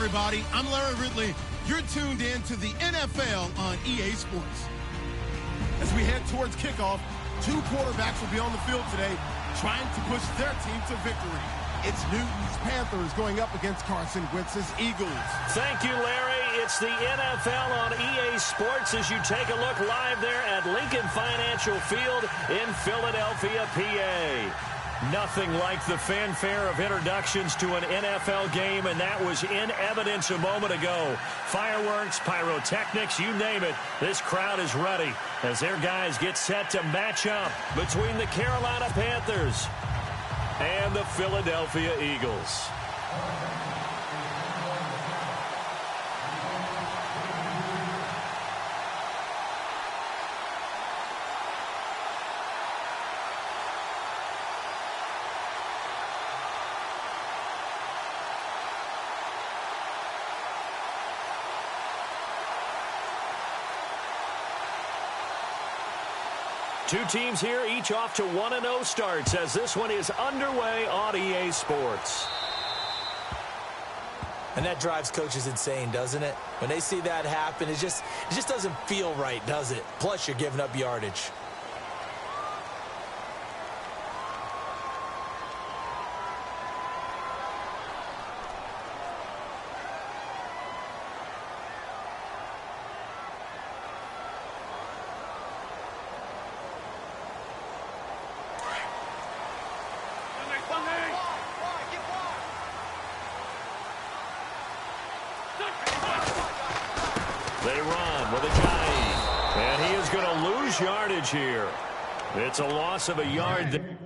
everybody. I'm Larry Ridley. You're tuned in to the NFL on EA Sports. As we head towards kickoff, two quarterbacks will be on the field today trying to push their team to victory. It's Newton's Panthers going up against Carson Wentz's Eagles. Thank you, Larry. It's the NFL on EA Sports as you take a look live there at Lincoln Financial Field in Philadelphia, PA. Nothing like the fanfare of introductions to an NFL game, and that was in evidence a moment ago. Fireworks, pyrotechnics, you name it. This crowd is ready as their guys get set to match up between the Carolina Panthers and the Philadelphia Eagles. Two teams here, each off to 1-0 starts as this one is underway on EA Sports. And that drives coaches insane, doesn't it? When they see that happen, it just doesn't feel right, does it? Plus, you're giving up yardage. They run with a dive, and he is going to lose yardage here. It's a loss of a yard.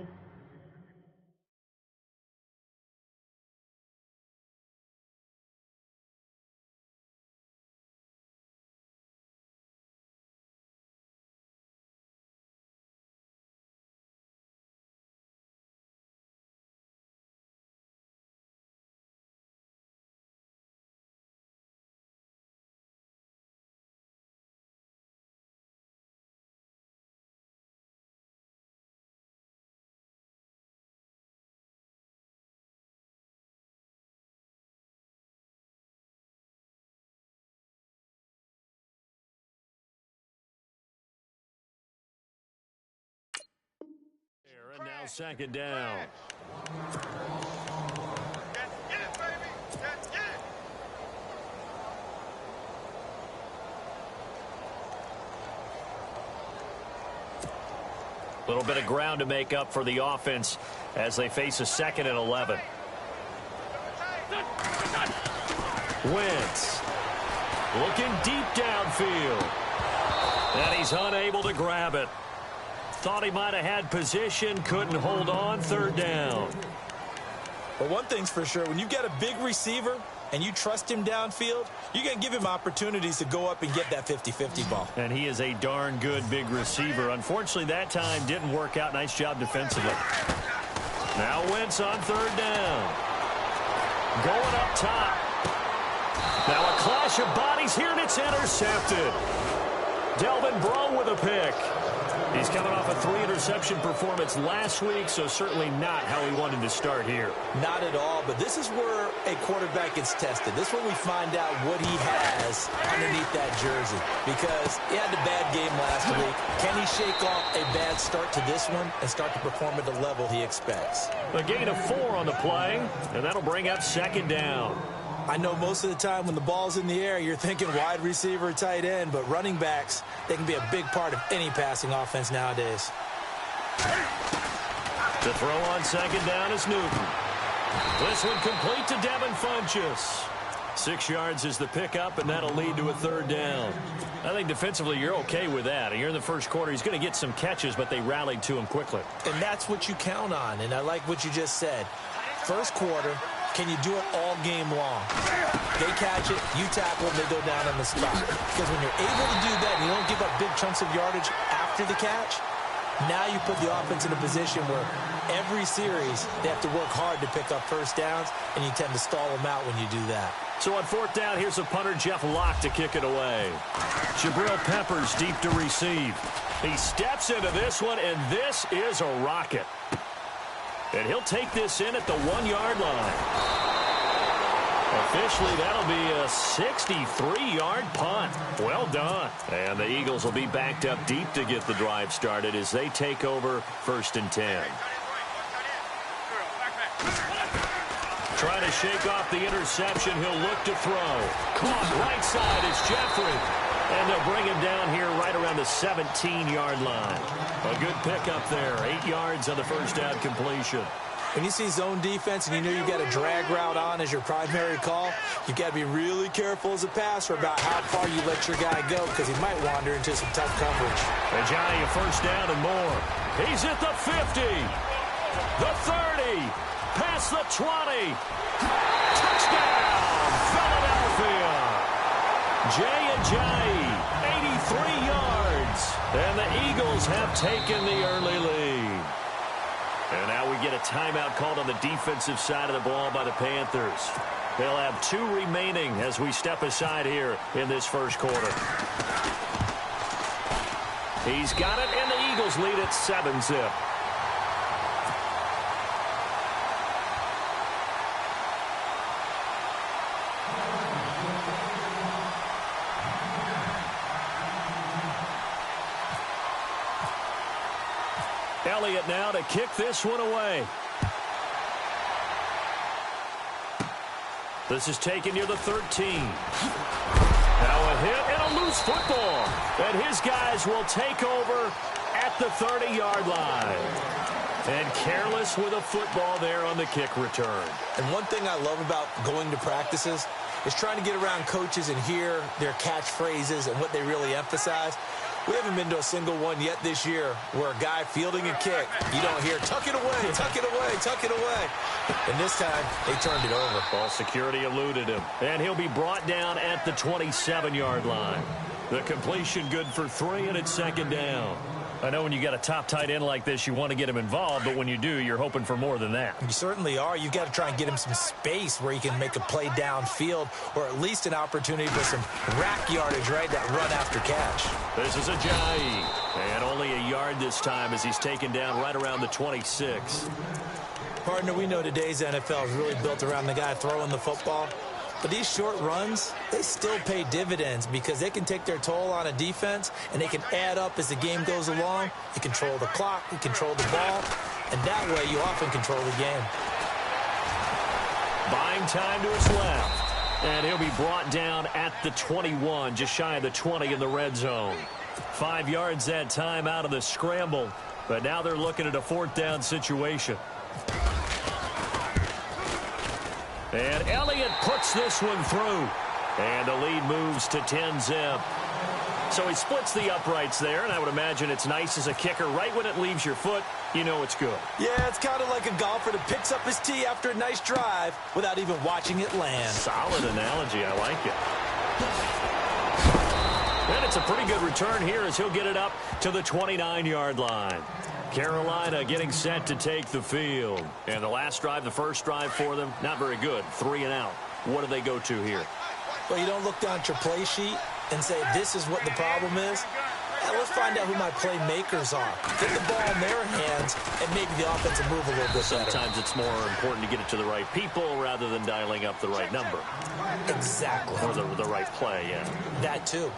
And now second down. A little bit of ground to make up for the offense as they face a 2nd and 11. Wentz looking deep downfield. And he's unable to grab it. Thought he might have had position, couldn't hold on, 3rd down. But one thing's for sure, when you get a big receiver and you trust him downfield, you're going to give him opportunities to go up and get that 50-50 ball. And he is a darn good big receiver. Unfortunately, that time didn't work out. Nice job defensively. Now Wentz on 3rd down. Going up top. Now a clash of bodies here, and it's intercepted. Delvin Breaux with a pick. He's coming off a 3-interception performance last week, so certainly not how he wanted to start here. Not at all, but this is where a quarterback gets tested. This is when we find out what he has underneath that jersey, because he had a bad game last week. Can he shake off a bad start to this one and start to perform at the level he expects? A gain of 4 on the play, and that'll bring up 2nd down. I know most of the time when the ball's in the air, you're thinking wide receiver, tight end, but running backs, they can be a big part of any passing offense nowadays. To throw on 2nd down is Newton. This one complete to Devin Funchess. 6 yards is the pickup, and that'll lead to a 3rd down. I think defensively you're okay with that. Here in the first quarter, he's going to get some catches, but they rallied to him quickly. And that's what you count on, and I like what you just said. First quarter, can you do it all game long? They catch it, you tackle, and they go down on the spot. Because when you're able to do that and you don't give up big chunks of yardage after the catch, now you put the offense in a position where every series they have to work hard to pick up first downs, and you tend to stall them out when you do that. So on 4th down, here's a punter, Jeff Locke, to kick it away. Jabril Peppers deep to receive. He steps into this one, and this is a rocket. And he'll take this in at the 1-yard line. Officially, that'll be a 63-yard punt. Well done. And the Eagles will be backed up deep to get the drive started as they take over 1st and 10. Trying to shake off the interception. He'll look to throw. Caught right side is Jeffrey. And they'll bring him down here right around the 17-yard line. A good pickup there. 8 yards on the first down completion. When you see zone defense and you know you've got a drag route on as your primary call, you've got to be really careful as a passer about how far you let your guy go because he might wander into some tough coverage. Ajayi, a first down and more. He's at the 50, the 30, past the 20. Touchdown, Philadelphia. Jay Ajayi, 83 yards. And the Eagles have taken the early lead. And now we get a timeout called on the defensive side of the ball by the Panthers. They'll have 2 remaining as we step aside here in this first quarter. He's got it, and the Eagles lead at 7-zip. Elliott now to kick this one away. This is taken near the 13. Now a hit and a loose football. And his guys will take over at the 30-yard line. And careless with a football there on the kick return. And one thing I love about going to practices is trying to get around coaches and hear their catchphrases and what they really emphasize. We haven't been to a single one yet this year where a guy fielding a kick, you don't hear, tuck it away, tuck it away, tuck it away. And this time, they turned it over. Ball security eluded him. And he'll be brought down at the 27-yard line. The completion good for 3, and it's 2nd down. I know when you got a top tight end like this, you want to get him involved, but when you do, you're hoping for more than that. You certainly are. You've got to try and get him some space where he can make a play downfield or at least an opportunity for some rack yardage, right, that run after catch. This is Ajayi, and only a yard this time as he's taken down right around the 26. Partner, we know today's NFL is really built around the guy throwing the football. But these short runs, they still pay dividends because they can take their toll on a defense and they can add up as the game goes along. You control the clock, you control the ball, and that way you often control the game. Buying time to his left. And he'll be brought down at the 21, just shy of the 20 in the red zone. 5 yards that time out of the scramble. But now they're looking at a 4th down situation. And Elliott puts this one through. And the lead moves to 10-zip. So he splits the uprights there, and I would imagine it's nice as a kicker. Right when it leaves your foot, you know it's good. Yeah, it's kind of like a golfer that picks up his tee after a nice drive without even watching it land. Solid analogy. I like it. And it's a pretty good return here as he'll get it up to the 29-yard line. Carolina getting set to take the field. And the last drive, the first drive for them, not very good. 3 and out. What do they go to here? Well, you don't look down at your play sheet and say, this is what the problem is. Let's find out who my playmakers are. Get the ball in their hands, and maybe the offense will move a little bit better. Sometimes it's more important to get it to the right people rather than dialing up the right number. Exactly. Or the right play, yeah. That too.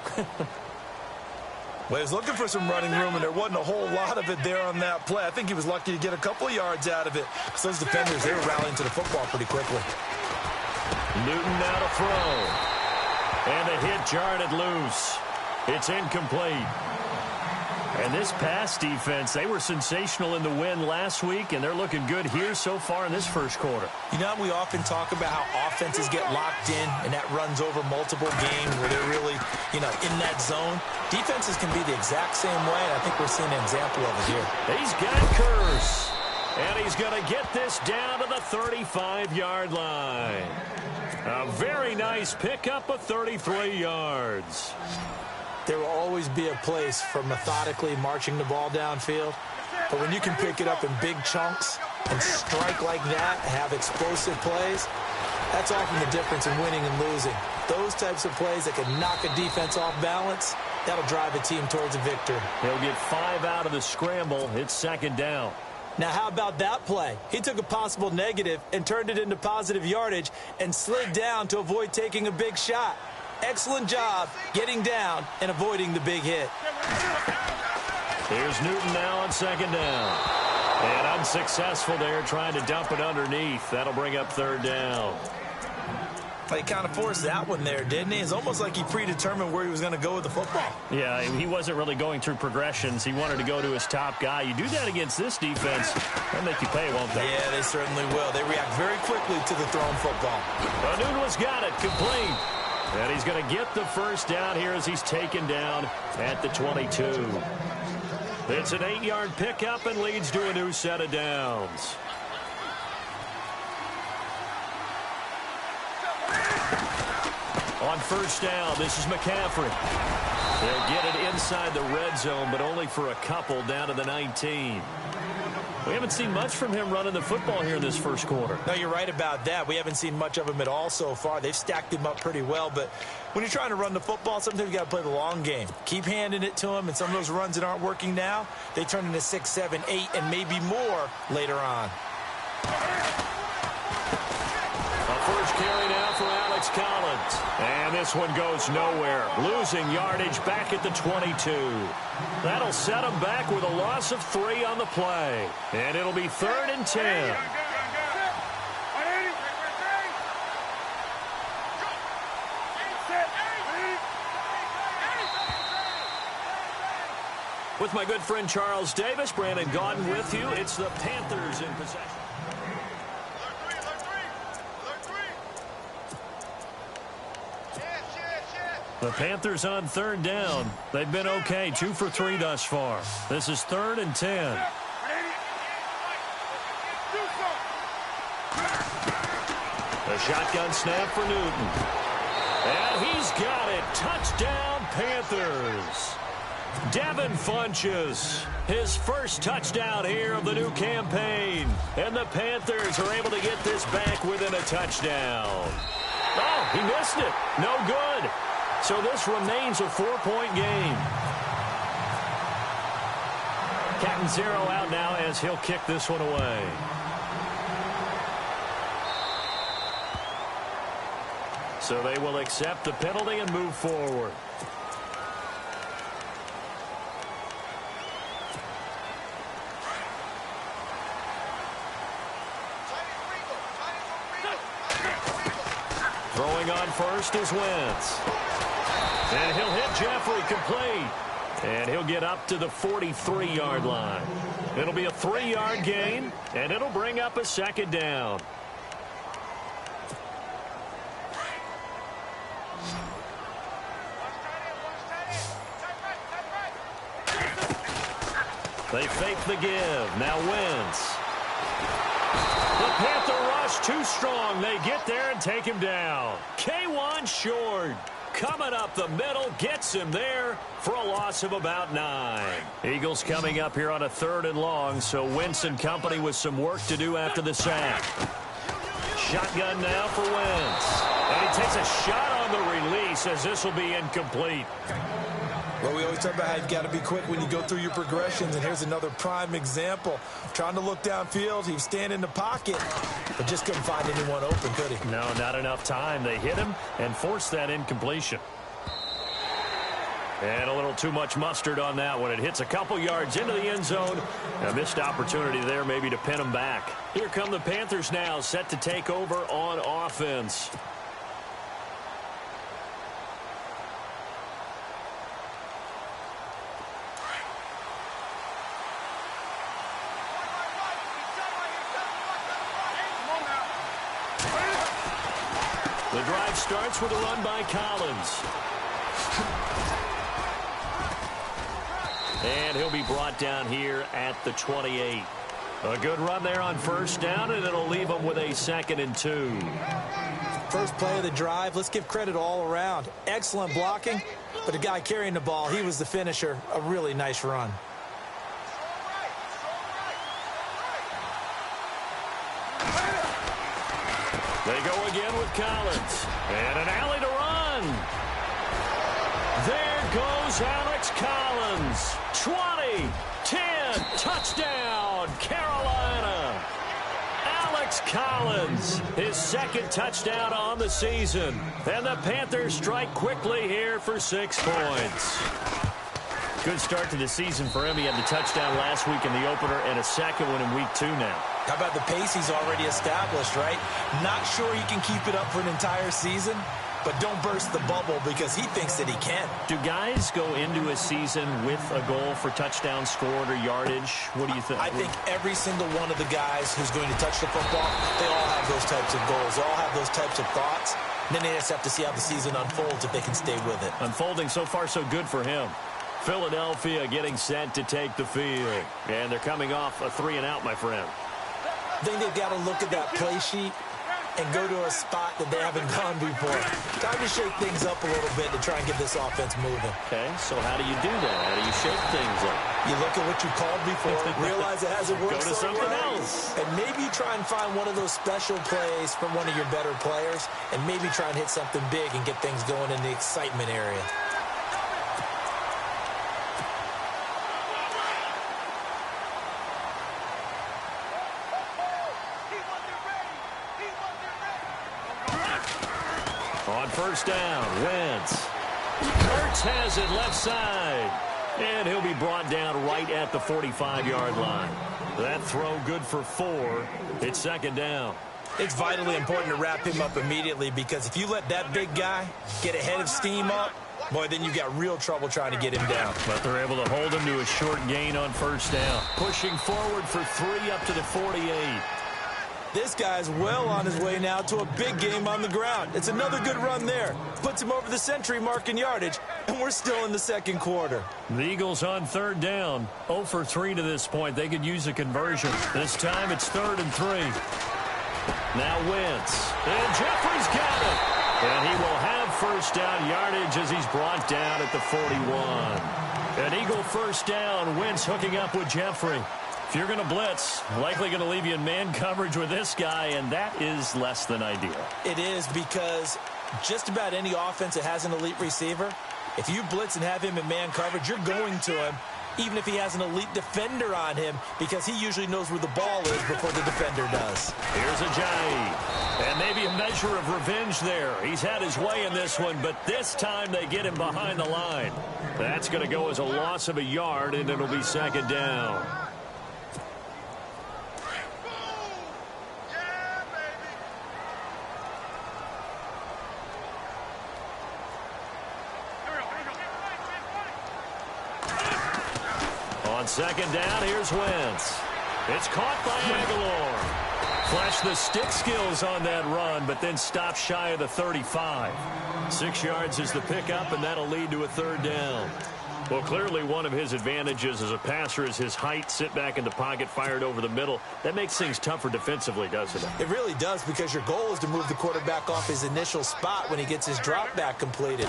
Well, he was looking for some running room, and there wasn't a whole lot of it there on that play. I think he was lucky to get a couple of yards out of it. Because those defenders, they were rallying to the football pretty quickly. Newton now to throw. And the hit jarred it loose. It's incomplete. And this pass defense, they were sensational in the win last week, and they're looking good here so far in this first quarter. You know, we often talk about how offenses get locked in, and that runs over multiple games where they're really, in that zone. Defenses can be the exact same way, and I think we're seeing an example of it here. He's got Curse, and he's going to get this down to the 35-yard line. A very nice pickup of 33 yards. There will always be a place for methodically marching the ball downfield. But when you can pick it up in big chunks and strike like that, have explosive plays, that's often the difference in winning and losing. Those types of plays that can knock a defense off balance, that'll drive a team towards a victory. He'll get 5 out of the scramble. It's 2nd down. Now, how about that play? He took a possible negative and turned it into positive yardage and slid down to avoid taking a big shot. Excellent job getting down and avoiding the big hit. Here's Newton now on second down. And unsuccessful there, trying to dump it underneath. That'll bring up third down. He kind of forced that one there, didn't he? It's almost like he predetermined where he was going to go with the football. Yeah, he wasn't really going through progressions. He wanted to go to his top guy. You do that against this defense, they'll make you pay, won't they? Yeah, they certainly will. They react very quickly to the thrown football. Well, Newton's got it, complete. And he's going to get the first down here as he's taken down at the 22. It's an 8-yard pickup and leads to a new set of downs. On first down, this is McCaffrey. They'll get it inside the red zone, but only for a couple down to the 19. We haven't seen much from him running the football here in this first quarter. No, you're right about that. We haven't seen much of him at all so far. They've stacked him up pretty well, but when you're trying to run the football, sometimes you got to play the long game. Keep handing it to him, and some of those runs that aren't working now, they turn into 6, 7, 8, and maybe more later on. First carry now for Alex Collins. And this one goes nowhere. Losing yardage back at the 22. That'll set him back with a loss of 3 on the play. And it'll be 3rd and 10. With my good friend Charles Davis, Brandon Gaudin with you. It's the Panthers in possession. The Panthers on 3rd down. They've been okay, 2 for 3 thus far. This is 3rd and 10. A shotgun snap for Newton. And he's got it. Touchdown, Panthers. Devin Funchess, his first touchdown here of the new campaign. And the Panthers are able to get this back within a touchdown. Oh, he missed it. No good. So this remains a 4-point game. Captain Zero out now as he'll kick this one away. So they will accept the penalty and move forward. Throwing on first is Wentz. And he'll hit Jeffrey complete. And he'll get up to the 43-yard line. It'll be a 3-yard gain, and it'll bring up a 2nd down. They fake the give. Now Wentz. The Panther rush too strong. They get there and take him down. K1 short. Coming up the middle, gets him there for a loss of about 9. Eagles coming up here on a 3rd and long, so Wentz and company with some work to do after the sack. Shotgun now for Wentz. And he takes a shot on the release as this will be incomplete. Well, we always talk about how you've got to be quick when you go through your progressions, and here's another prime example. Trying to look downfield, he was standing in the pocket, but just couldn't find anyone open, could he? No, not enough time. They hit him and forced that incompletion. And a little too much mustard on that one. It hits a couple yards into the end zone. A missed opportunity there maybe to pin him back. Here come the Panthers now, set to take over on offense. The drive starts with a run by Collins. And he'll be brought down here at the 28. A good run there on first down, and it'll leave him with a 2nd and 2. First play of the drive, let's give credit all around. Excellent blocking, but the guy carrying the ball, he was the finisher. A really nice run. They go again with Collins. And an alley to run. There goes Alex Collins. 20, 10, Touchdown, Carolina. Alex Collins, his second touchdown on the season. And the Panthers strike quickly here for 6 points. Good start to the season for him. He had the touchdown last week in the opener and a second one in week 2 now. How about the pace he's already established, right? Not sure he can keep it up for an entire season, but don't burst the bubble because he thinks that he can. Do guys go into a season with a goal for touchdown scored or yardage? What do you think? I think every single one of the guys who's going to touch the football, they all have those types of goals. They all have those types of thoughts. And then they just have to see how the season unfolds if they can stay with it. Unfolding so far so good for him. Philadelphia getting set to take the field. And they're coming off a 3-and-out, my friend. I think they've got to look at that play sheet and go to a spot that they haven't gone before. Time to shake things up a little bit to try and get this offense moving. Okay, so how do you do that? How do you shake things up? You look at what you called before, realize it hasn't worked Go to so something well, else. and maybe try and find one of those special plays from one of your better players, and maybe try and hit something big and get things going in the excitement area. On first down, Wentz. Hurts has it left side. And he'll be brought down right at the 45-yard line. That throw good for 4. It's second down. It's vitally important to wrap him up immediately because if you let that big guy get ahead of steam up, boy, then you got real trouble trying to get him down. But they're able to hold him to a short gain on first down. Pushing forward for 3 up to the 48. This guy's well on his way now to a big game on the ground. It's another good run there. Puts him over the century mark in yardage, and we're still in the second quarter. The Eagles on third down. 0 for 3 to this point. They could use a conversion. This time it's 3rd and 3. Now Wentz. And Jeffrey's got it. And he will have first down yardage as he's brought down at the 41. An Eagle first down. Wentz hooking up with Jeffrey. If you're going to blitz, likely going to leave you in man coverage with this guy, and that is less than ideal. It is because just about any offense that has an elite receiver, if you blitz and have him in man coverage, you're going to him, even if he has an elite defender on him, because he usually knows where the ball is before the defender does. Here's Ajayi. And maybe a measure of revenge there. He's had his way in this one, but this time they get him behind the line. That's going to go as a loss of a yard, and it'll be second down. On second down, here's Wentz. It's caught by Aguilar. Flashed the stick skills on that run, but then stopped shy of the 35. 6 yards is the pickup, and that'll lead to a third down. Well, clearly one of his advantages as a passer is his height, sit back in the pocket, fired over the middle. That makes things tougher defensively, doesn't it? It really does, because your goal is to move the quarterback off his initial spot when he gets his drop back completed.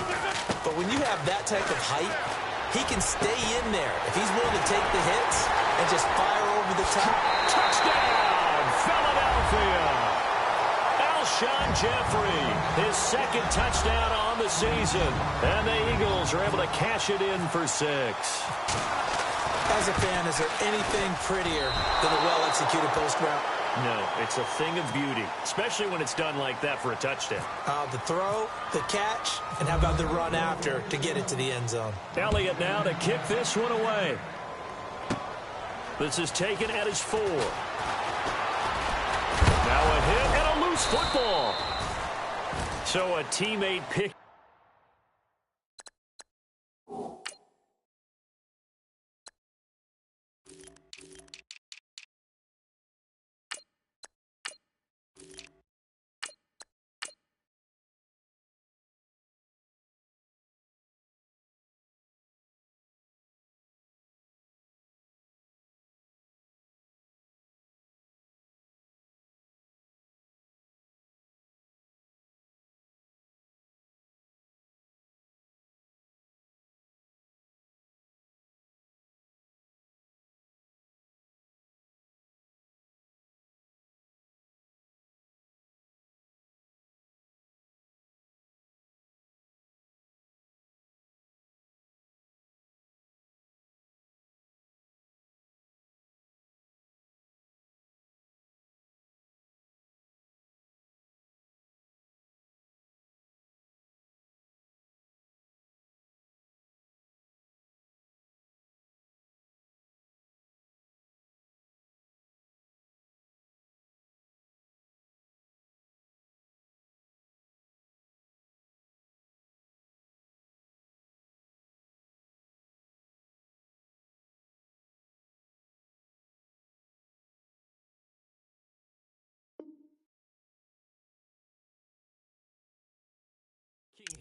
But when you have that type of height, he can stay in there if he's willing to take the hits and just fire over the top. Touchdown, Philadelphia! Alshon Jeffrey, his second touchdown on the season. And the Eagles are able to cash it in for 6. As a fan, is there anything prettier than a well-executed post route? No, it's a thing of beauty, especially when it's done like that for a touchdown. The throw, the catch, and how about the run after to get it to the end zone? Elliott now to kick this one away. This is taken at his 4. Now a hit and a loose football. So a teammate pick.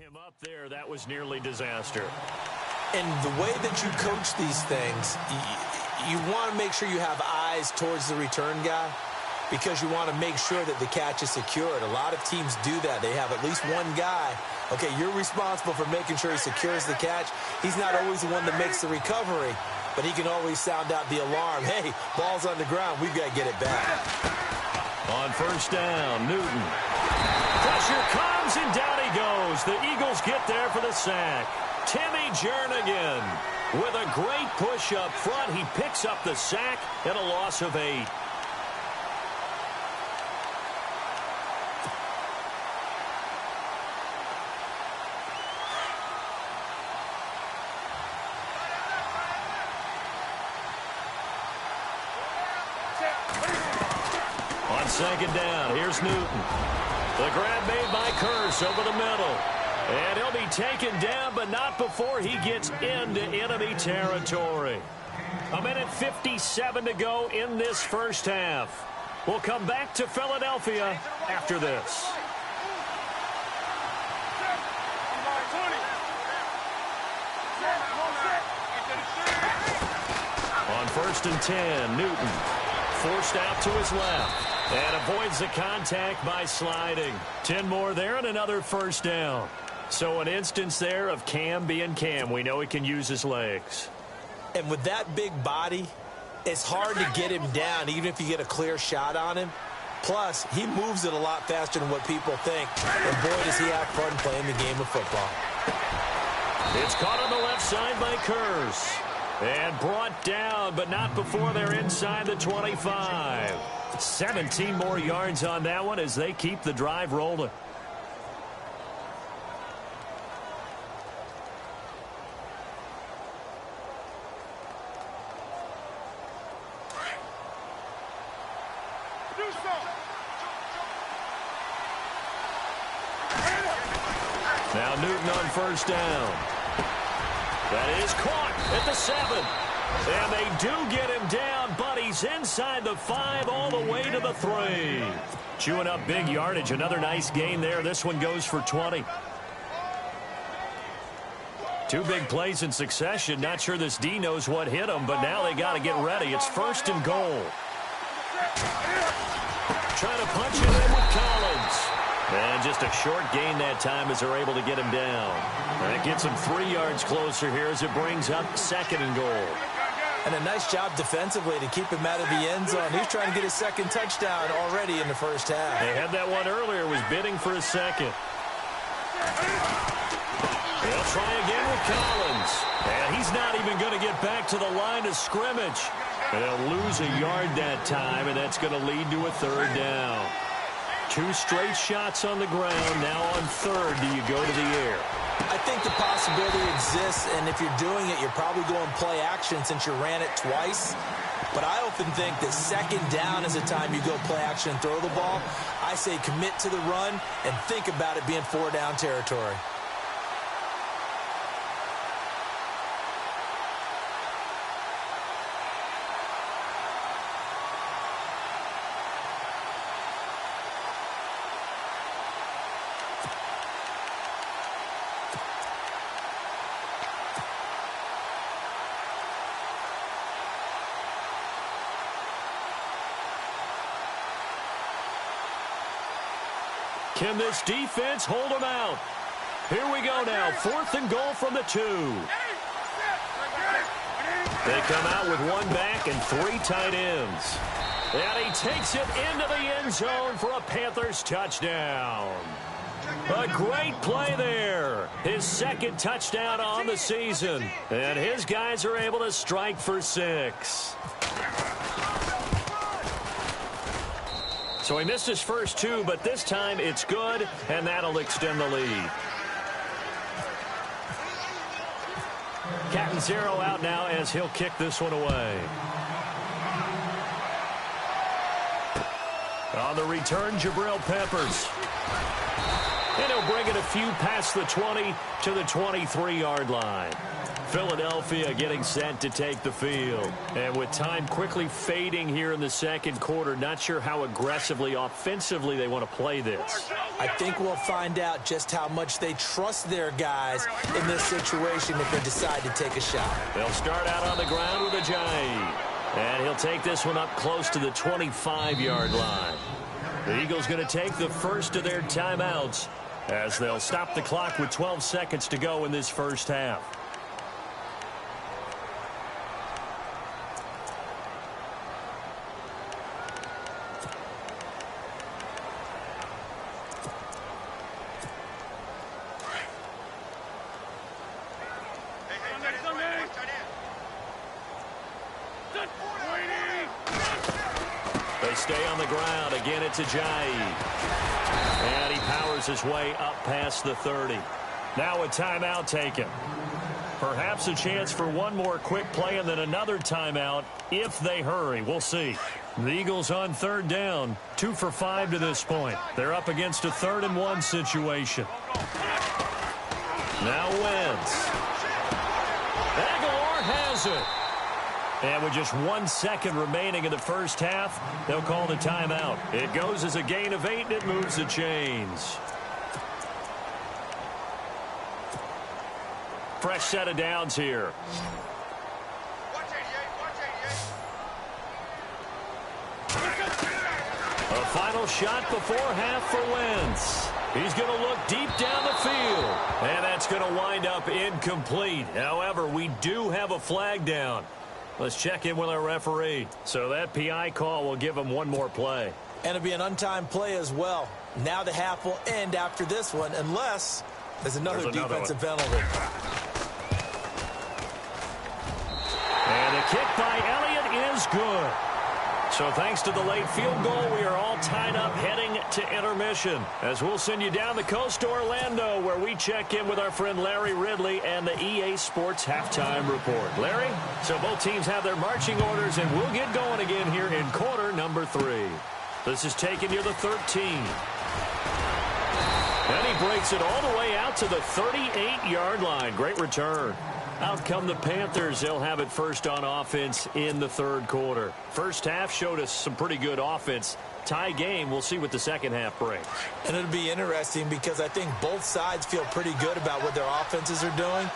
him up there, that was nearly disaster. And the way that you coach these things, you want to make sure you have eyes towards the return guy because you want to make sure that the catch is secured. A lot of teams do that. They have at least one guy. Okay, you're responsible for making sure he secures the catch. He's not always the one that makes the recovery, but he can always sound out the alarm. Hey, ball's on the ground. We've got to get it back. On first down, Newton. Pressure comes, and down he goes. The Eagles get there for the sack. Timmy Jernigan with a great push up front. He picks up the sack and a loss of 8. On second down, here's Newton. The grab made by Kearse over the middle. And he'll be taken down, but not before he gets into enemy territory. 1:57 to go in this first half. We'll come back to Philadelphia after this. On first and 10, Newton forced out to his left and avoids the contact by sliding. 10 more there and another first down. So an instance there of Cam being Cam. We know he can use his legs. And with that big body, it's hard to get him down, even if you get a clear shot on him. Plus, he moves it a lot faster than what people think. And boy, does he have fun playing the game of football. It's caught on the left side by Kearse. And brought down, but not before they're inside the 25. 17 more yards on that one as they keep the drive rolling. Now Newton on first down. That is caught at the 7. And they do get him down, but he's inside the 5 all the way to the 3. Chewing up big yardage. Another nice gain there. This one goes for 20. 2 big plays in succession. Not sure this D knows what hit him, but now they got to get ready. It's first and goal. Trying to punch it in with Collins. And just a short gain that time as they're able to get him down. That gets him 3 yards closer here as it brings up second and goal. And a nice job defensively to keep him out of the end zone. He's trying to get his second touchdown already in the first half. They had that one earlier, was bidding for a second. They'll try again with Collins. And he's not even going to get back to the line of scrimmage. And they'll lose a yard that time, and that's going to lead to a third down. 2 straight shots on the ground. Now on third, do you go to the air? I think the possibility exists, and if you're doing it, you're probably going play action since you ran it twice. But I often think that second down is the time you go play action and throw the ball. I say commit to the run and think about it being 4-down territory. Can this defense hold them out? Here we go now. 4th and goal from the 2. They come out with 1 back and 3 tight ends. And he takes it into the end zone for a Panthers touchdown. A great play there. His second touchdown on the season. And his guys are able to strike for 6. So he missed his first 2, but this time it's good, and that'll extend the lead. Catanzaro out now as he'll kick this one away. On the return, Jabril Peppers. And he'll bring it a few past the 20 to the 23-yard line. Philadelphia getting set to take the field. And with time quickly fading here in the second quarter, not sure how aggressively, offensively they want to play this. I think we'll find out just how much they trust their guys in this situation if they decide to take a shot. They'll start out on the ground with Ajayi. And he'll take this one up close to the 25-yard line. The Eagles going to take the first of their timeouts as they'll stop the clock with 12 seconds to go in this first half. They stay on the ground. Again, it's Ajayi. And he powers his way up past the 30. Now a timeout taken. Perhaps a chance for one more quick play and then another timeout if they hurry. We'll see. The Eagles on third down. 2 for 5 to this point. They're up against a 3rd-and-1 situation. Now Wentz. Aguilar has it. And with just 1 second remaining in the first half, they'll call the timeout. It goes as a gain of 8, and it moves the chains. Fresh set of downs here. A final shot before half for Wentz. He's going to look deep down the field. And that's going to wind up incomplete. However, we do have a flag down. Let's check in with our referee. So that PI call will give him one more play. And it'll be an untimed play as well. Now the half will end after this one unless there's another defensive penalty. And the kick by Elliott is good. So thanks to the late field goal, we are all tied up heading to intermission. As we'll send you down the coast to Orlando, where we check in with our friend Larry Ridley and the EA Sports Halftime Report. Larry, so both teams have their marching orders, and we'll get going again here in quarter number 3. This is taken near the 13. And he breaks it all the way out to the 38-yard line. Great return. Out come the Panthers. They'll have it first on offense in the 3rd quarter. First half showed us some pretty good offense. Tie game. We'll see what the second half brings. And it'll be interesting because I think both sides feel pretty good about what their offenses are doing.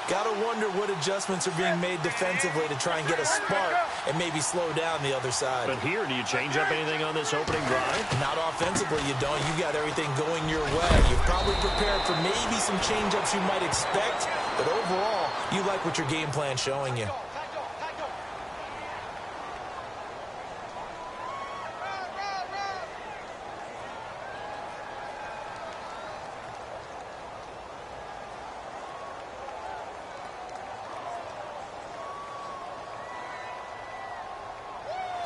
Got to wonder what adjustments are being made defensively to try and get a spark and maybe slow down the other side. But here, do you change up anything on this opening drive? Not offensively, you don't. You got everything going your way. You've probably prepared for maybe some change-ups you might expect, but overall, you like what your game plan's showing you.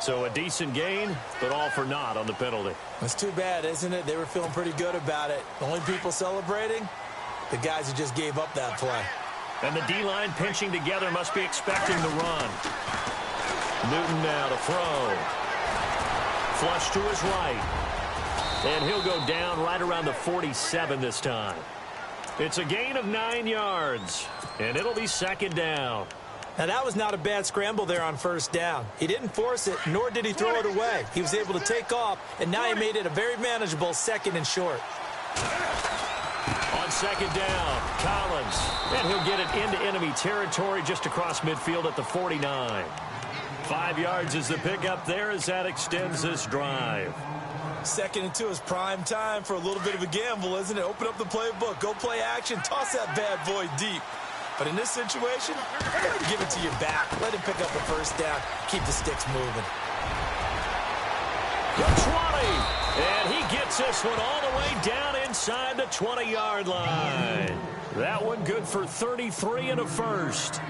So a decent gain, but all for naught on the penalty. That's too bad, isn't it? They were feeling pretty good about it. The only people celebrating, the guys who just gave up that play. And the D-line pinching together must be expecting the run. Newton now to throw. Flush to his right. And he'll go down right around the 47 this time. It's a gain of 9 yards, and it'll be second down. Now, that was not a bad scramble there on first down. He didn't force it, nor did he throw it away. He was able to take off, and now he made it a very manageable 2nd and short. On second down, Collins. And he'll get it into enemy territory just across midfield at the 49. 5 yards is the pickup there as that extends this drive. 2nd and 2 is prime time for a little bit of a gamble, isn't it? Open up the playbook, go play action, toss that bad boy deep. But in this situation, give it to your back. Let him pick up a first down. Keep the sticks moving. The 20. And he gets this one all the way down inside the 20-yard line. That one good for 33 and a first.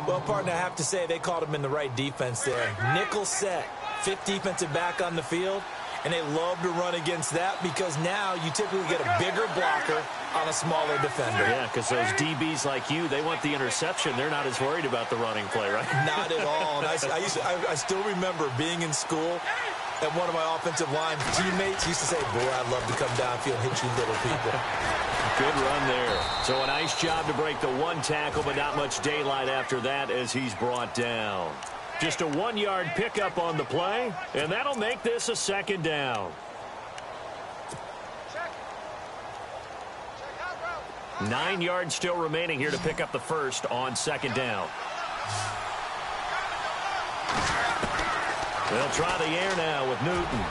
Well, partner, I have to say they called him in the right defense there. Nickel set. 5th defensive back on the field. And they love to run against that because now you typically get a bigger blocker on a smaller defender. Yeah, because those DBs like you, they want the interception. They're not as worried about the running play, right? Not at all. And I still remember being in school, And one of my offensive line teammates used to say, boy, I'd love to come downfield and hit you little people. Good run there. So a nice job to break the one tackle, but not much daylight after that as he's brought down. Just a 1-yard pickup on the play, and that'll make this a second down. 9 yards still remaining here to pick up the first on second down. They'll try the air now with Newton.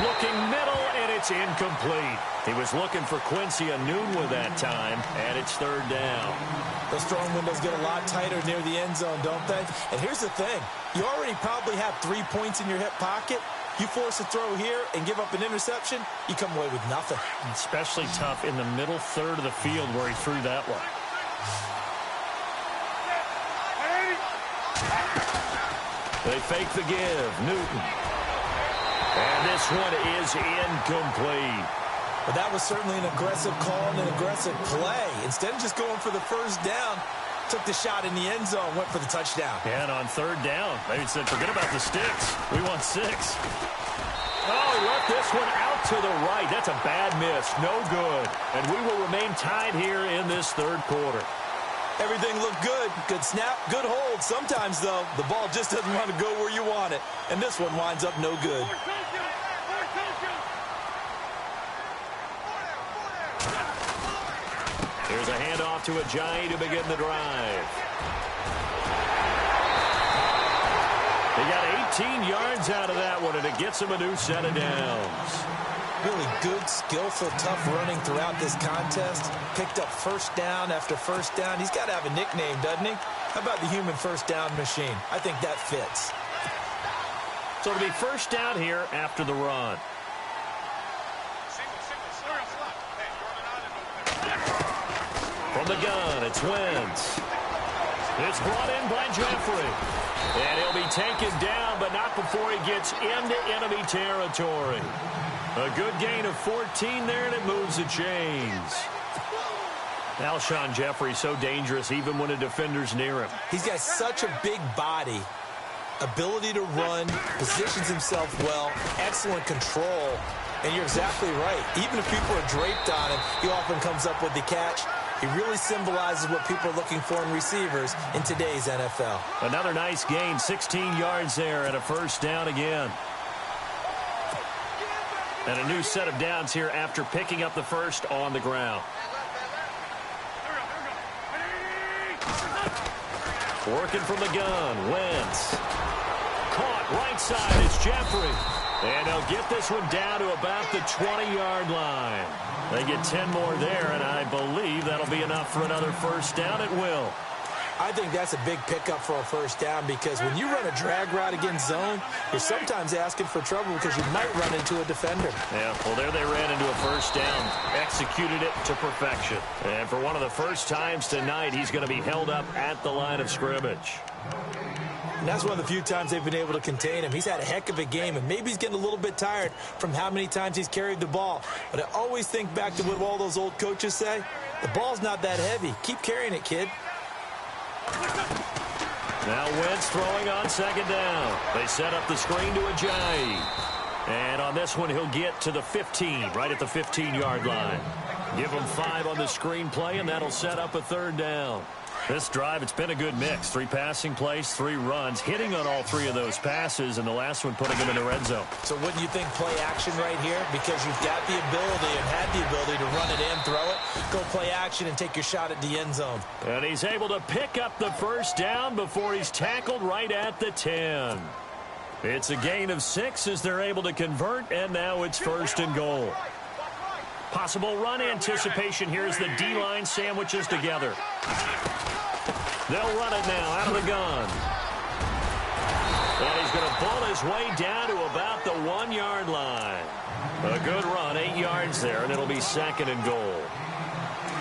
Looking middle, and it's incomplete. He was looking for Quincy Enunwa that time, and it's third down. Those throwing windows get a lot tighter near the end zone, don't they? And here's the thing. You already probably have 3 points in your hip pocket. You force a throw here and give up an interception, you come away with nothing. Especially tough in the middle third of the field where he threw that one. They fake the give. Newton. And this one is incomplete. But that was certainly an aggressive call and an aggressive play. Instead of just going for the first down, took the shot in the end zone, went for the touchdown. And on third down, they said, forget about the sticks. We want 6. Oh, he left this one out to the right. That's a bad miss. No good. And we will remain tied here in this third quarter. Everything looked good. Good snap, good hold. Sometimes, though, the ball just doesn't want to go where you want it. And this one winds up no good. Here's a handoff to Ajayi to begin the drive. They got 18 yards out of that one, and it gets him a new set of downs. Really good, skillful, tough running throughout this contest. Picked up first down after first down. He's got to have a nickname, doesn't he? How about the human first down machine? I think that fits. So it'll be first down here after the run. From the gun, it's Wentz. It's brought in by Jeffrey. And he'll be taken down, but not before he gets into enemy territory. A good gain of 14 there, and it moves the chains. Alshon Jeffrey so dangerous even when a defender's near him. He's got such a big body, ability to run, positions himself well, excellent control. And you're exactly right. Even if people are draped on him, he often comes up with the catch. He really symbolizes what people are looking for in receivers in today's NFL. Another nice gain, 16 yards there, and a first down again. And a new set of downs here after picking up the first on the ground. Working from the gun, Wentz. Caught right side, it's Jeffrey. And they'll get this one down to about the 20-yard line. They get 10 more there, and I believe that'll be enough for another first down. It will. I think that's a big pickup for a first down because when you run a drag route against zone, you're sometimes asking for trouble because you might run into a defender. Yeah, well, there they ran into a first down, executed it to perfection. And for one of the first times tonight, he's going to be held up at the line of scrimmage. And that's one of the few times they've been able to contain him. He's had a heck of a game, and maybe he's getting a little bit tired from how many times he's carried the ball. But I always think back to what all those old coaches say. The ball's not that heavy. Keep carrying it, kid. Now Wentz throwing on second down. They set up the screen to Ajayi. And on this one, he'll get to the 15, right at the 15-yard line. Give him 5 on the screen play, and that'll set up a third down. This drive, it's been a good mix. 3 passing plays, 3 runs, hitting on all 3 of those passes, and the last one putting him in the red zone. So wouldn't you think play action right here? Because you've got the ability and had the ability to run it in, throw it, go play action, and take your shot at the end zone. And he's able to pick up the first down before he's tackled right at the 10. It's a gain of 6 as they're able to convert, and now it's first and goal. Possible run anticipation here as the D-line sandwiches together. They'll run it now out of the gun. And he's going to pull his way down to about the 1-yard line. A good run, 8 yards there, and it'll be second and goal.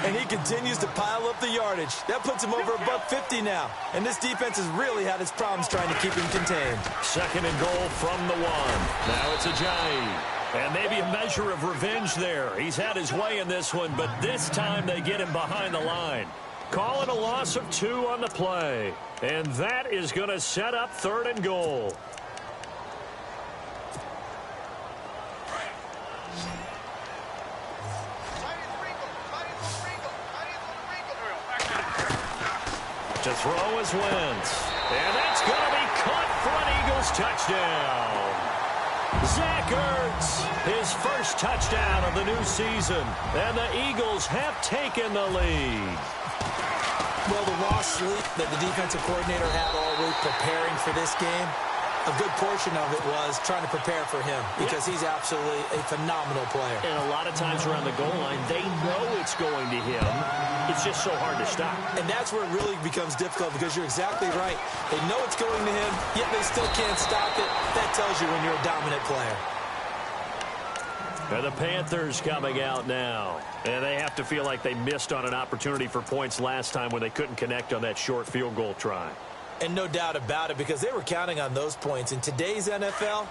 And he continues to pile up the yardage. That puts him over $150 now. And this defense has really had its problems trying to keep him contained. Second and goal from the 1. Now it's Ajayi. And maybe a measure of revenge there. He's had his way in this one, but this time they get him behind the line. Call it a loss of 2 on the play. And that is going to set up third and goal. To throw is Wentz. And that's going to be caught for an Eagles touchdown. Zach Ertz, his first touchdown of the new season. And the Eagles have taken the lead. Well, the lost sleep that the defensive coordinator had all week preparing for this game, a good portion of it was trying to prepare for him because he's absolutely a phenomenal player. And a lot of times around the goal line, they know it's going to him. It's just so hard to stop. And that's where it really becomes difficult because you're exactly right. They know it's going to him, yet they still can't stop it. That tells you when you're a dominant player. And the Panthers coming out now. And they have to feel like they missed on an opportunity for points last time when they couldn't connect on that short field goal try. And no doubt about it, because they were counting on those points. In today's NFL,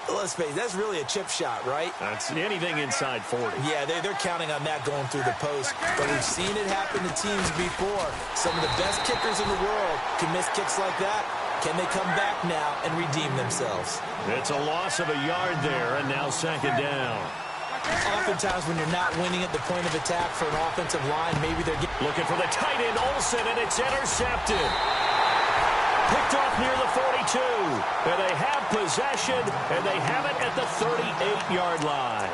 let's face it, that's really a chip shot, right? That's anything inside 40. Yeah, they're counting on that going through the post. But we've seen it happen to teams before. Some of the best kickers in the world can miss kicks like that. Can they come back now and redeem themselves? It's a loss of a yard there, and now second down. Oftentimes when you're not winning at the point of attack for an offensive line, maybe they're looking for the tight end, Olsen, and it's intercepted. Picked off near the 42. And they have possession, and they have it at the 38-yard line.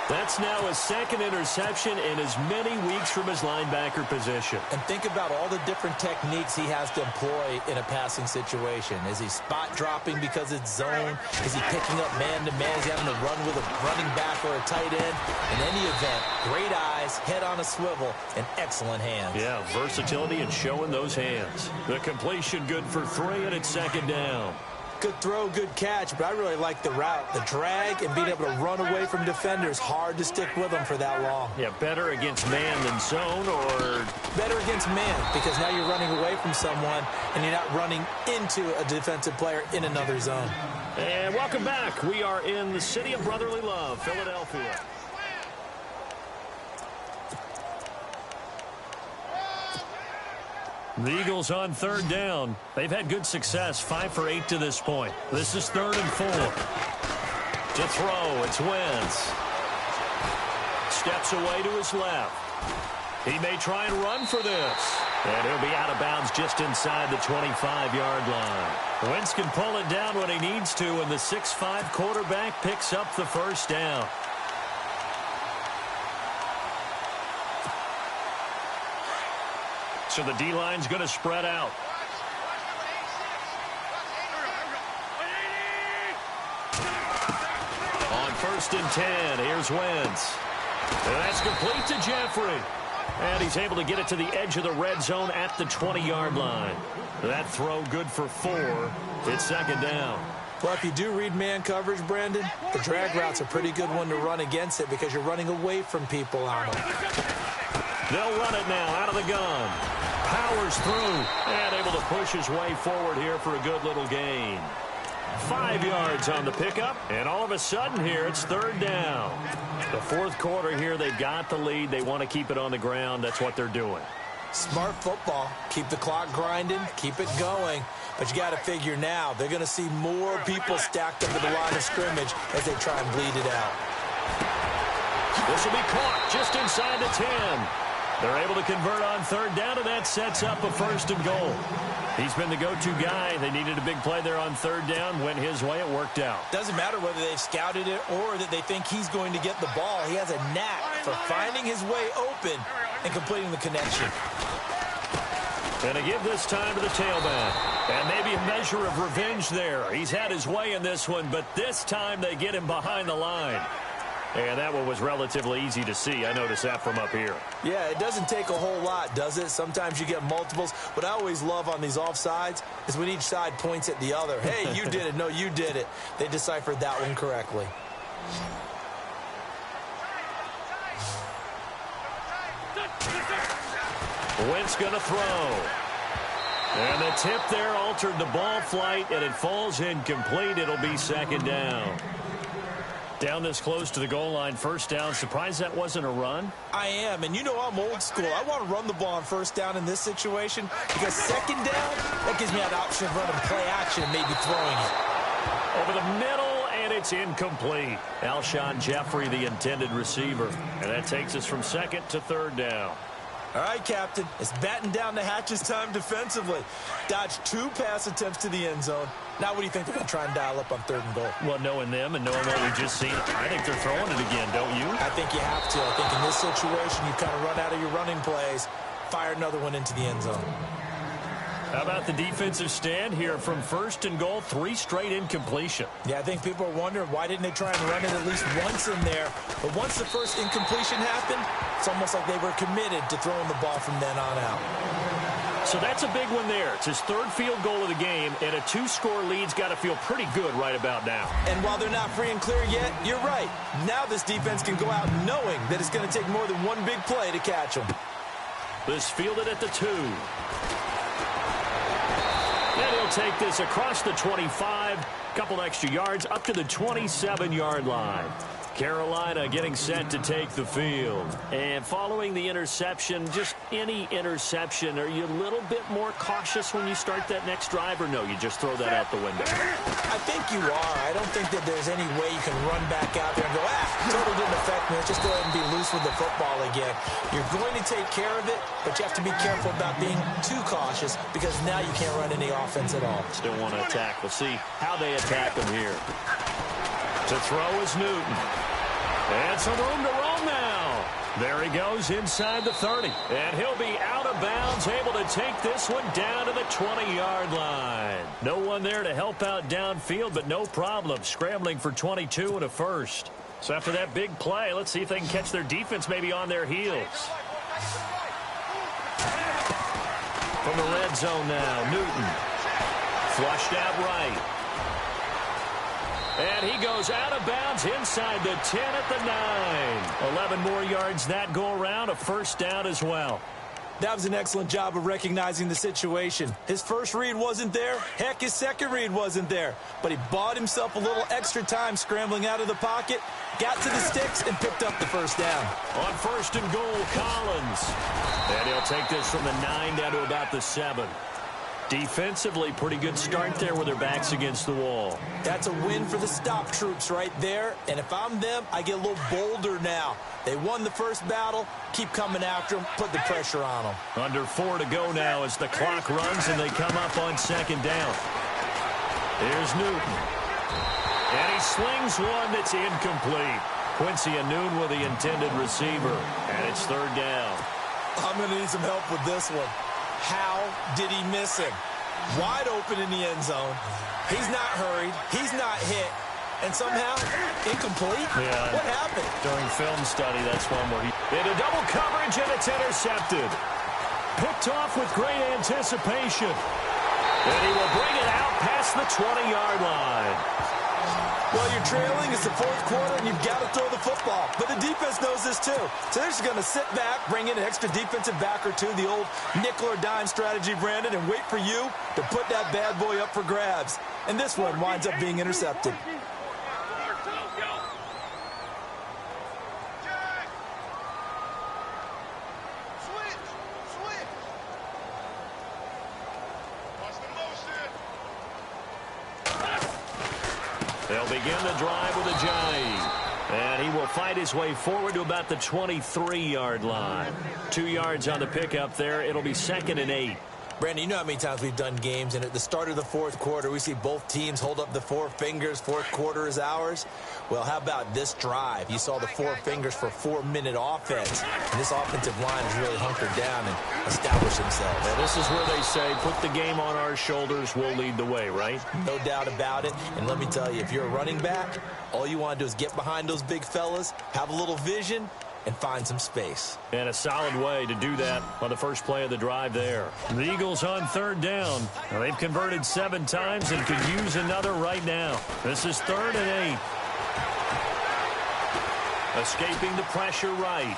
That's now his second interception in as many weeks from his linebacker position. And think about all the different techniques he has to employ in a passing situation. Is he spot dropping because it's zone? Is he picking up man-to-man? Is he having to run with a running back or a tight end? In any event, great eyes, head on a swivel, and excellent hands. Yeah, versatility and showing those hands. The completion good for 3, and it's second down. Good throw, good catch, but I really like the route. The drag and being able to run away from defenders. Hard to stick with them for that long. Yeah, better against man than zone, or better against man, because now you're running away from someone and you're not running into a defensive player in another zone. And welcome back. We are in the city of brotherly love, Philadelphia. The Eagles on third down. They've had good success, 5 for 8 to this point. This is 3rd and 4. To throw, it's Wentz. Steps away to his left. He may try and run for this. And he'll be out of bounds just inside the 25-yard line. Wentz can pull it down when he needs to, and the 6'5" quarterback picks up the first down. So the D-line's going to spread out. On 1st and 10, here's Wentz. And that's complete to Jeffrey. And he's able to get it to the edge of the red zone at the 20-yard line. That throw good for 4. It's second down. Well, if you do read man coverage, Brandon, the drag route's a pretty good one to run against it because you're running away from people on them. They'll run it now out of the gun. Powers through and able to push his way forward here for a good little gain. 5 yards on the pickup, and all of a sudden here it's 3rd down. The 4th quarter here, they've got the lead. They want to keep it on the ground. That's what they're doing. Smart football. Keep the clock grinding, keep it going. But you got to figure now, they're going to see more people stacked up at the line of scrimmage as they try and bleed it out. This will be caught just inside the 10. They're able to convert on 3rd down, and that sets up a 1st and goal. He's been the go-to guy. They needed a big play there on 3rd down. Went his way. It worked out. Doesn't matter whether they've scouted it or that they think he's going to get the ball. He has a knack for finding his way open and completing the connection. And to give this time to the tailback. And maybe a measure of revenge there. He's had his way in this one, but this time they get him behind the line. And that one was relatively easy to see. I noticed that from up here. Yeah, it doesn't take a whole lot, does it? Sometimes you get multiples. What I always love on these offsides is when each side points at the other. Hey, you did it. No, you did it. They deciphered that one correctly. Wentz going to throw. And the tip there altered the ball flight, and it falls incomplete. It'll be second down. Down this close to the goal line, 1st down. Surprised that wasn't a run? I am, and you know I'm old school. I want to run the ball on 1st down in this situation because 2nd down, that gives me an option of running play action and maybe throwing it. Over the middle, and it's incomplete. Alshon Jeffrey, the intended receiver. And that takes us from 2nd to 3rd down. All right, Captain. It's batten down the hatches time defensively. Dodged 2 pass attempts to the end zone. Now what do you think they're going to try and dial up on 3rd and goal? Well, knowing them and knowing what we've just seen, I think they're throwing it again, don't you? I think you have to. I think in this situation, you kind of run out of your running plays, fire another one into the end zone. How about the defensive stand here from 1st and goal, 3 straight incompletion? Yeah, I think people are wondering why didn't they try and run it at least once in there. But once the first incompletion happened, it's almost like they were committed to throwing the ball from then on out. So that's a big one there. It's his 3rd field goal of the game, and a 2-score lead's got to feel pretty good right about now. And while they're not free and clear yet, you're right. Now this defense can go out knowing that it's going to take more than one big play to catch them. This fielded at the 2. And he'll take this across the 25, couple extra yards up to the 27-yard line. Carolina getting set to take the field. And following the interception, just any interception, are you a little bit more cautious when you start that next drive, or no, you just throw that out the window? I think you are. I don't think that there's any way you can run back out there and go, total didn't affect me. Let's just go ahead and be loose with the football again. You're going to take care of it, but you have to be careful about being too cautious because now you can't run any offense at all. Still want to attack. We'll see how they attack him here. To throw is Newton. And some room to roam now. There he goes inside the 30. And he'll be out of bounds, able to take this one down to the 20-yard line. No one there to help out downfield, but no problem. Scrambling for 22 and a first. So after that big play, let's see if they can catch their defense maybe on their heels. From the red zone now, Newton. Flushed out right. And he goes out of bounds inside the 10 at the 9. 11 more yards that go around, a first down as well. That was an excellent job of recognizing the situation. His first read wasn't there. Heck, his second read wasn't there. But he bought himself a little extra time scrambling out of the pocket, got to the sticks, and picked up the first down. On 1st and goal, Collins. And he'll take this from the 9 down to about the 7. Defensively, pretty good start there with their backs against the wall. That's a win for the stop troops right there. And if I'm them, I get a little bolder now. They won the first battle. Keep coming after them. Put the pressure on them. Under 4 to go now as the clock runs and they come up on 2nd down. Here's Newton. And he slings one that's incomplete. Quincy Anoon with the intended receiver. And it's 3rd down. I'm going to need some help with this one. How did he miss him? Wide open in the end zone. He's not hurried. He's not hit. And somehow, incomplete? Yeah. What happened? During film study, that's one where he... Into double coverage, and it's intercepted. Picked off with great anticipation. And he will bring it out past the 20-yard line. Well, you're trailing. It's the 4th quarter, and you've got to throw the football. But the defense knows this, too. So they're just going to sit back, bring in an extra defensive back or two, the old nickel or dime strategy, Brandon, and wait for you to put that bad boy up for grabs. And this one winds up being intercepted. They'll begin the drive with a jive. And he will fight his way forward to about the 23-yard line. 2 yards on the pickup there. It'll be 2nd and 8. Brandon, you know how many times we've done games, and at the start of the 4th quarter, we see both teams hold up the 4 fingers, 4th quarter is ours. Well, how about this drive? You saw the 4 fingers for 4-minute offense. And this offensive line has really hunkered down and established themselves. Well, this is where they say, put the game on our shoulders, we'll lead the way, right? No doubt about it. And let me tell you, if you're a running back, all you want to do is get behind those big fellas, have a little vision, and find some space. And a solid way to do that on the first play of the drive there. The Eagles on 3rd down. Now, they've converted 7 times and could use another right now. This is 3rd and 8. Escaping the pressure right.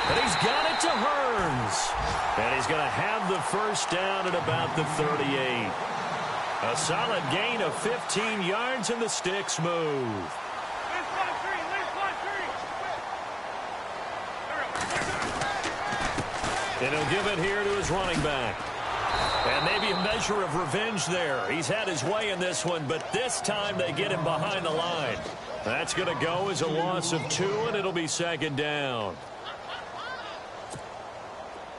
And he's got it to Hearns. And he's going to have the first down at about the 38. A solid gain of 15 yards and the sticks move. And he'll give it here to his running back. And maybe a measure of revenge there. He's had his way in this one, but this time they get him behind the line. That's going to go as a loss of 2, and it'll be 2nd down.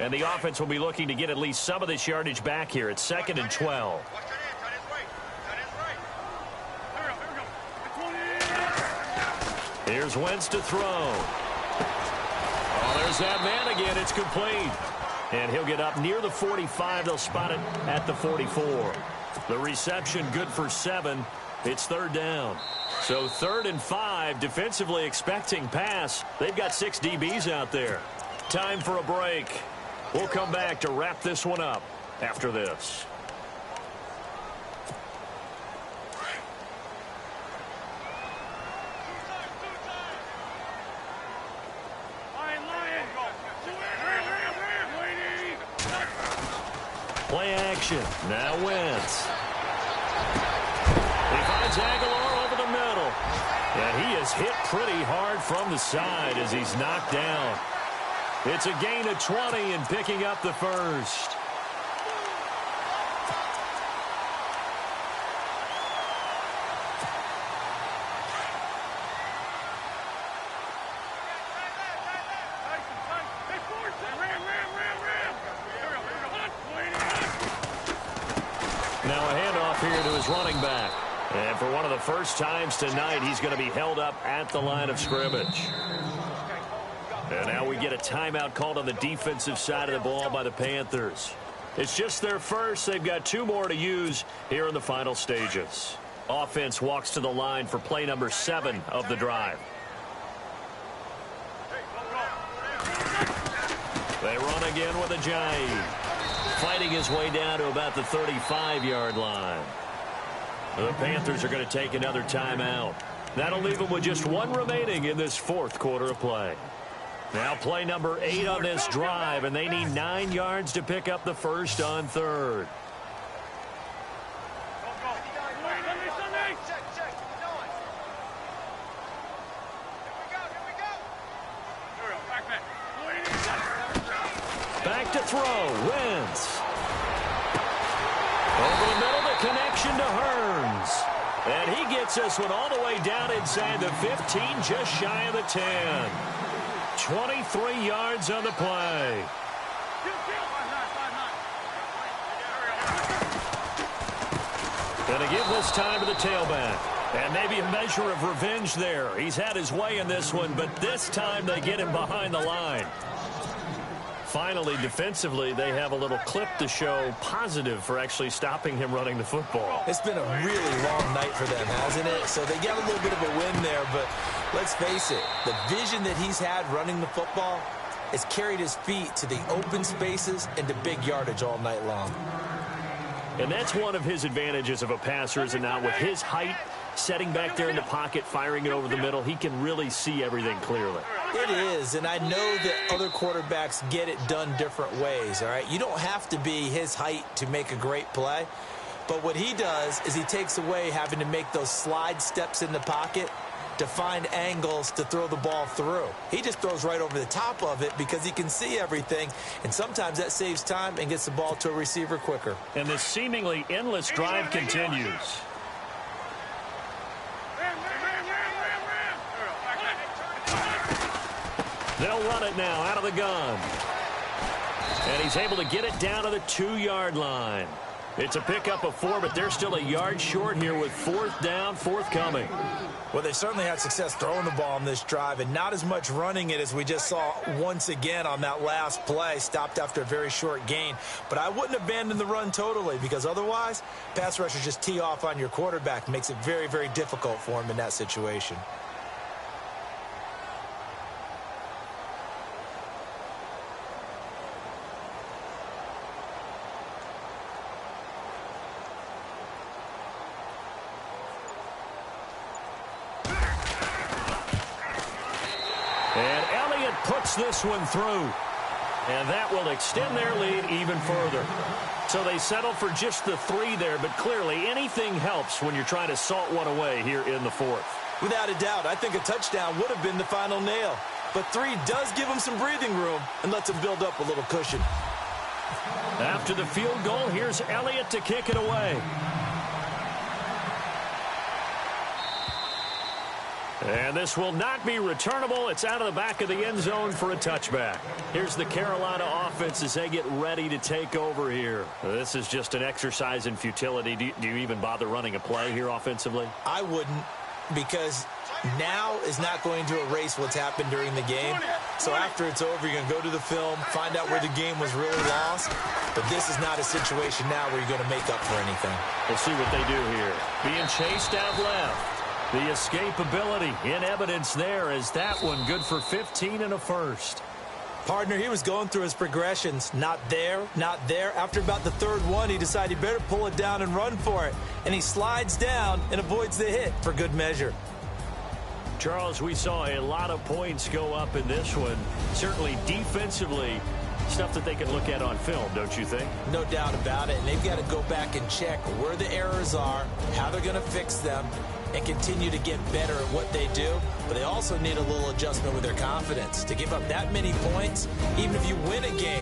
And the offense will be looking to get at least some of this yardage back here. It's 2nd and 12. Here's Wentz to throw. Oh, there's that man again. It's complete. And he'll get up near the 45. They'll spot it at the 44. The reception good for 7. It's 3rd down. So 3rd and 5, defensively expecting pass. They've got 6 DBs out there. Time for a break. We'll come back to wrap this one up after this. Play action. Now Wentz. He finds Aguilar over the middle. And he is hit pretty hard from the side as he's knocked down. It's a gain of 20 and picking up the first. Now a handoff here to his running back. And for one of the first times tonight, he's going to be held up at the line of scrimmage. And now we get a timeout called on the defensive side of the ball by the Panthers. It's just their first. They've got 2 more to use here in the final stages. Offense walks to the line for play number 7 of the drive. They run again with Ajayi. Fighting his way down to about the 35-yard line. The Panthers are going to take another timeout. That'll leave them with just 1 remaining in this 4th quarter of play. Now play number 8 on this drive, and they need 9 yards to pick up the first on 3rd. Back to throw, Wentz. Over the middle, the connection to Hearns. And he gets this one all the way down inside the 15, just shy of the 10. 23 yards on the play. Going to give this time to the tailback. And maybe a measure of revenge there. He's had his way in this one, but this time they get him behind the line. Finally, defensively, they have a little clip to show positive for actually stopping him running the football. It's been a really long night for them, hasn't it? So they got a little bit of a win there, but let's face it, the vision that he's had running the football has carried his feet to the open spaces and to big yardage all night long. And that's one of his advantages of a passer, is not with his height, setting back there in the pocket, firing it over the middle, he can really see everything clearly. It is, and I know that other quarterbacks get it done different ways, all right? You don't have to be his height to make a great play, but what he does is he takes away having to make those slide steps in the pocket to find angles to throw the ball through. He just throws right over the top of it because he can see everything, and sometimes that saves time and gets the ball to a receiver quicker. And this seemingly endless drive continues. They'll run it now out of the gun. And he's able to get it down to the 2-yard line. It's a pickup of 4, but they're still a yard short here with 4th down, forthcoming. Well, they certainly had success throwing the ball on this drive and not as much running it as we just saw once again on that last play, stopped after a very short gain. But I wouldn't abandon the run totally, because otherwise, pass rushers just tee off on your quarterback. Makes it very, very difficult for him in that situation. Puts this one through, and that will extend their lead even further. So they settle for just the 3 there, but clearly anything helps when you're trying to salt one away here in the 4th. Without a doubt, I think a touchdown would have been the final nail. But 3 does give them some breathing room and lets them build up a little cushion. After the field goal, here's Elliott to kick it away. And this will not be returnable. It's out of the back of the end zone for a touchback. Here's the Carolina offense as they get ready to take over here. This is just an exercise in futility. Do you even bother running a play here offensively? I wouldn't, because now is not going to erase what's happened during the game. So after it's over, you're going to go to the film, find out where the game was really lost. But this is not a situation now where you're going to make up for anything. We'll see what they do here. Being chased out left. The escapability in evidence there as that one good for 15 and a first. Partner, he was going through his progressions. Not there, not there. After about the third one, he decided he better pull it down and run for it. And he slides down and avoids the hit for good measure. Charles, we saw a lot of points go up in this one. Certainly defensively, stuff that they can look at on film, don't you think? No doubt about it. And they've got to go back and check where the errors are, how they're going to fix them, and continue to get better at what they do. But they also need a little adjustment with their confidence. To give up that many points, even if you win a game,